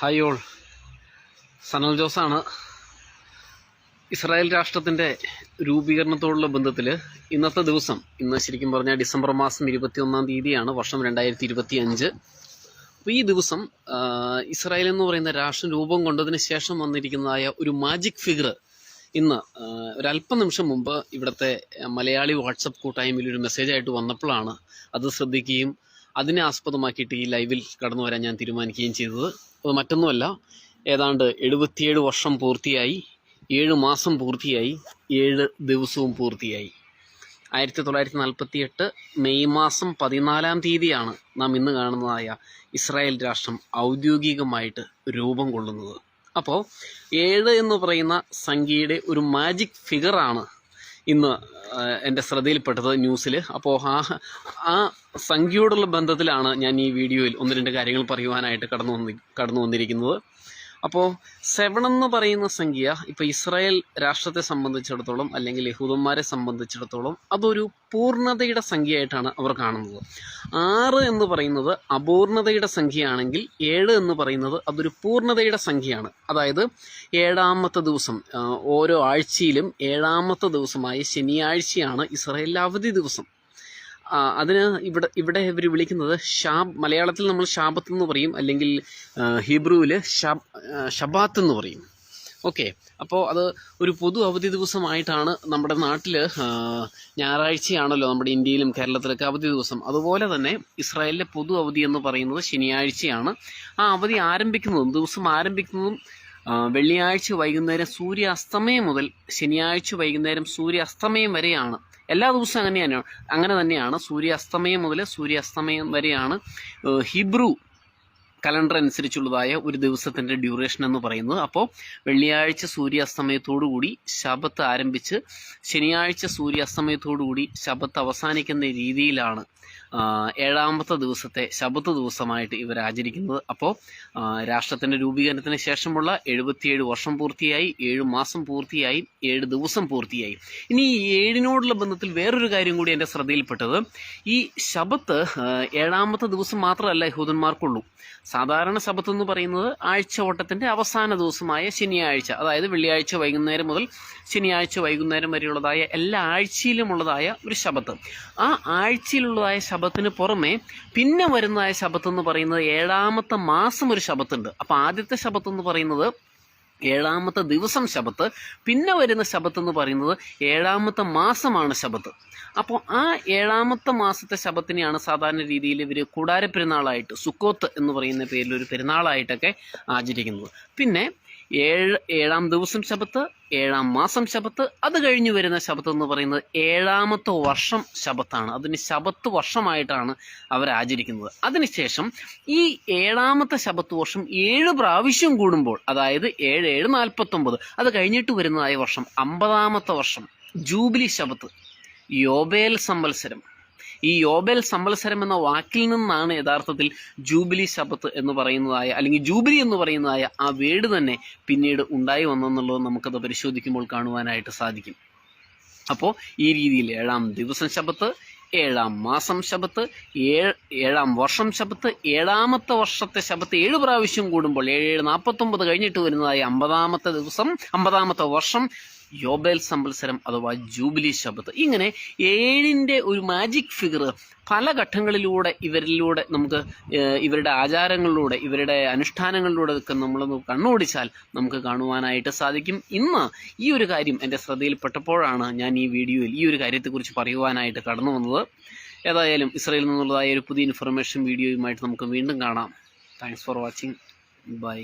Hi all, Sanal ജോസാണ്. Israel രാഷ്ട്രത്തിൻ്റെ രൂപീകരണത്തോടുള്ള ബന്ധത്തിൽ ഇന്നത്തെ ദിവസം, ഇന്ന് ശരിക്കും പറഞ്ഞാൽ ഡിസംബർ മാസം 21-ാം തീയതിയാണ്, വർഷം 2025. അപ്പോൾ ഈ ദിവസം ഇസ്രായേൽ എന്ന് പറയുന്ന രാഷ്ട്രം രൂപം കൊണ്ടതിന് ശേഷം വന്നിരിക്കുന്നതായ ഒരു മാജിക് ഫിഗർ ഇന്ന് ഒരല്പനിമിഷം മുമ്പ് ഇവിടുത്തെ മലയാളി വാട്സപ്പ് കൂട്ടായ്മയിൽ ഒരു മെസ്സേജായിട്ട് വന്നപ്പോഴാണ് അത് ശ്രദ്ധിക്കുകയും അതിനെ ആസ്പദമാക്കിയിട്ട് ഈ ലൈവിൽ കടന്നു വരാൻ ഞാൻ തീരുമാനിക്കുകയും ചെയ്തത്. അത് മറ്റൊന്നുമല്ല, ഏതാണ്ട് 77 വർഷം പൂർത്തിയായി, 7 മാസം പൂർത്തിയായി, 7 ദിവസവും പൂർത്തിയായി. 1948 മെയ് മാസം 14-ാം തീയതിയാണ് നാം ഇന്ന് കാണുന്നതായ ഇസ്രായേൽ രാഷ്ട്രം ഔദ്യോഗികമായിട്ട് രൂപം കൊള്ളുന്നത്. അപ്പോൾ 7 എന്ന് പറയുന്ന സംഖ്യയുടെ ഒരു മാജിക് ഫിഗറാണ് ഇന്ന് എൻ്റെ ശ്രദ്ധയിൽപ്പെട്ടത് ന്യൂസിൽ. അപ്പോൾ ആ സംഖ്യയോടുള്ള ബന്ധത്തിലാണ് ഞാൻ ഈ വീഡിയോയിൽ 1-2 കാര്യങ്ങൾ പറയുവാനായിട്ട് കടന്നു വന്നിരിക്കുന്നത്. അപ്പോൾ 7 എന്ന് പറയുന്ന സംഖ്യ ഇപ്പോൾ ഇസ്രായേൽ രാഷ്ട്രത്തെ സംബന്ധിച്ചിടത്തോളം, അല്ലെങ്കിൽ യഹൂദന്മാരെ സംബന്ധിച്ചിടത്തോളം, അതൊരു പൂർണ്ണതയുടെ സംഖ്യയായിട്ടാണ് അവർ കാണുന്നത്. 6 എന്ന് പറയുന്നത് അപൂർണതയുടെ സംഖ്യയാണെങ്കിൽ 7 എന്ന് പറയുന്നത് അതൊരു പൂർണ്ണതയുടെ സംഖ്യയാണ്. അതായത് 7-ാമത്തെ ദിവസം, ഓരോ ആഴ്ചയിലും 7-ാമത്തെ ദിവസമായ ശനിയാഴ്ചയാണ് ഇസ്രായേലിലെ അവധി ദിവസം. അതിന് ഇവിടെ ഇവർ വിളിക്കുന്നത് മലയാളത്തിൽ നമ്മൾ ശാബത്ത് എന്ന് പറയും, അല്ലെങ്കിൽ ഹീബ്രുവിൽ ഷബാത്ത് എന്ന് പറയും. ഓക്കെ, അപ്പോൾ അത് ഒരു പൊതു അവധി ദിവസമായിട്ടാണ്. നമ്മുടെ നാട്ടിൽ ഞായറാഴ്ചയാണല്ലോ, നമ്മുടെ ഇന്ത്യയിലും കേരളത്തിലൊക്കെ അവധി ദിവസം. അതുപോലെ തന്നെ ഇസ്രായേലിലെ പൊതു അവധി എന്ന് പറയുന്നത് ശനിയാഴ്ചയാണ്. ആ അവധി ദിവസം ആരംഭിക്കുന്നതും വെള്ളിയാഴ്ച വൈകുന്നേരം സൂര്യാസ്തമയം മുതൽ ശനിയാഴ്ച വൈകുന്നേരം സൂര്യാസ്തമയം വരെയാണ്. എല്ലാ ദിവസവും അങ്ങനെ തന്നെയാണ്. സൂര്യാസ്തമയം മുതൽ സൂര്യാസ്തമയം വരെയാണ് ഹീബ്രു കലണ്ടർ അനുസരിച്ചുള്ളതായ ഒരു ദിവസത്തിൻ്റെ ഡ്യൂറേഷൻ എന്ന് പറയുന്നത്. അപ്പോൾ വെള്ളിയാഴ്ച സൂര്യാസ്തമയത്തോടുകൂടി ശബത്ത് ആരംഭിച്ച് ശനിയാഴ്ച സൂര്യാസ്തമയത്തോടുകൂടി ശബത്ത് അവസാനിക്കുന്ന രീതിയിലാണ് 7-ാമത്തെ ദിവസത്തെ ശബത്ത് ദിവസമായിട്ട് ഇവർ ആചരിക്കുന്നത്. അപ്പോൾ രാഷ്ട്രത്തിൻ്റെ രൂപീകരണത്തിന് ശേഷമുള്ള 77 വർഷം പൂർത്തിയായി, 7 മാസം പൂർത്തിയായി, 7 ദിവസം പൂർത്തിയായി. ഇനി ഈ 7നോടുള്ള ബന്ധത്തിൽ വേറൊരു കാര്യം കൂടി എൻ്റെ ശ്രദ്ധയിൽപ്പെട്ടത്, ഈ ശബത്ത് 7-ാമത്തെ ദിവസം മാത്രമല്ല യഹൂദന്മാർക്കുള്ളൂ. സാധാരണ ശബത്ത് എന്ന് പറയുന്നത് ആഴ്ചവട്ടത്തിൻ്റെ അവസാന ദിവസമായ ശനിയാഴ്ച, അതായത് വെള്ളിയാഴ്ച വൈകുന്നേരം മുതൽ ശനിയാഴ്ച വൈകുന്നേരം വരെയുള്ളതായ എല്ലാ ആഴ്ചയിലുമുള്ളതായ ഒരു ശബത്ത്. ആ ആഴ്ചയിലുള്ളതായ ശബത്തിന് പുറമെ പിന്നെ വരുന്നതായ ശബത്ത് എന്ന് പറയുന്നത് 7-ാമത്തെ മാസം ഒരു ശബത്തുണ്ട്. അപ്പോൾ ആദ്യത്തെ ശബത്ത് എന്ന് പറയുന്നത് 7-ാമത്തെ ദിവസം ശബത്ത്, പിന്നെ വരുന്ന ശബത്ത് എന്ന് പറയുന്നത് 7-ാമത്തെ മാസമാണ് ശബത്ത്. അപ്പോൾ ആ 7-ാമത്തെ മാസത്തെ ശബത്തിനെയാണ് സാധാരണ രീതിയിൽ ഇവർ കൂടാര പെരുന്നാളായിട്ട്, സുക്കോത്ത് എന്ന് പറയുന്ന പേരിൽ ഒരു പെരുന്നാളായിട്ടൊക്കെ ആചരിക്കുന്നത്. പിന്നെ 7-ാം ദിവസം ശബത്ത്, 7-ാം മാസം ശബത്ത്, അത് കഴിഞ്ഞ് വരുന്ന ശബത്ത് എന്ന് പറയുന്നത് 7-ാമത്തെ വർഷം ശബത്താണ്. അതിന് ശബത്ത് വർഷമായിട്ടാണ് അവർ ആചരിക്കുന്നത്. അതിനുശേഷം ഈ 7-ാമത്തെ ശബത്ത് വർഷം 7 പ്രാവശ്യം കൂടുമ്പോൾ, അതായത് 7 7 49, അത് കഴിഞ്ഞിട്ട് വരുന്നതായ വർഷം 50-ാമത്തെ വർഷം, ജൂബിലി ശബത്ത്, യോബേൽ സംവത്സരം. ഈ യോബേൽ സംവത്സരം എന്ന വാക്കിൽ നിന്നാണ് യഥാർത്ഥത്തിൽ ജൂബിലി ശബത്ത് എന്ന് പറയുന്നതായ, അല്ലെങ്കിൽ ജൂബിലി എന്ന് പറയുന്നതായ ആ വേർഡ് തന്നെ പിന്നീട് ഉണ്ടായി വന്നെന്നുള്ളത് നമുക്കത് പരിശോധിക്കുമ്പോൾ കാണുവാനായിട്ട് സാധിക്കും. അപ്പോൾ ഈ രീതിയിൽ 7-ാം ദിവസം ശബത്ത്, 7-ാം മാസം ശബത്ത്, 7-ാം വർഷം ശബത്ത്, 7-ാമത്തെ വർഷത്തെ ശബത്ത് 7 പ്രാവശ്യം കൂടുമ്പോൾ 7 7 49 കഴിഞ്ഞിട്ട് വരുന്നതായ 50-ാമത്തെ ദിവസം, 50-ാമത്തെ വർഷം യോബേൽ സംവത്സരം അഥവാ ജൂബിലി ശബത്ത്. ഇങ്ങനെ 7ന്റെ ഒരു മാജിക് ഫിഗർ പല ഘട്ടങ്ങളിലൂടെ നമുക്ക് ഇവരുടെ ആചാരങ്ങളിലൂടെ, ഇവരുടെ അനുഷ്ഠാനങ്ങളിലൂടെ ഒക്കെ നമ്മളൊന്ന് കണ്ണോടിച്ചാൽ നമുക്ക് കാണുവാനായിട്ട് സാധിക്കും. ഇന്ന് ഈ ഒരു കാര്യം എൻ്റെ ശ്രദ്ധയിൽപ്പെട്ടപ്പോഴാണ് ഞാൻ ഈ വീഡിയോയിൽ ഈ ഒരു കാര്യത്തെക്കുറിച്ച് പറയുവാനായിട്ട് കടന്നു വന്നത്. ഏതായാലും ഇസ്രായേലിൽ നിന്നുള്ളതായ ഒരു പുതിയ ഇൻഫർമേഷൻ വീഡിയോയുമായിട്ട് നമുക്ക് വീണ്ടും കാണാം. Thanks for watching. ബൈ.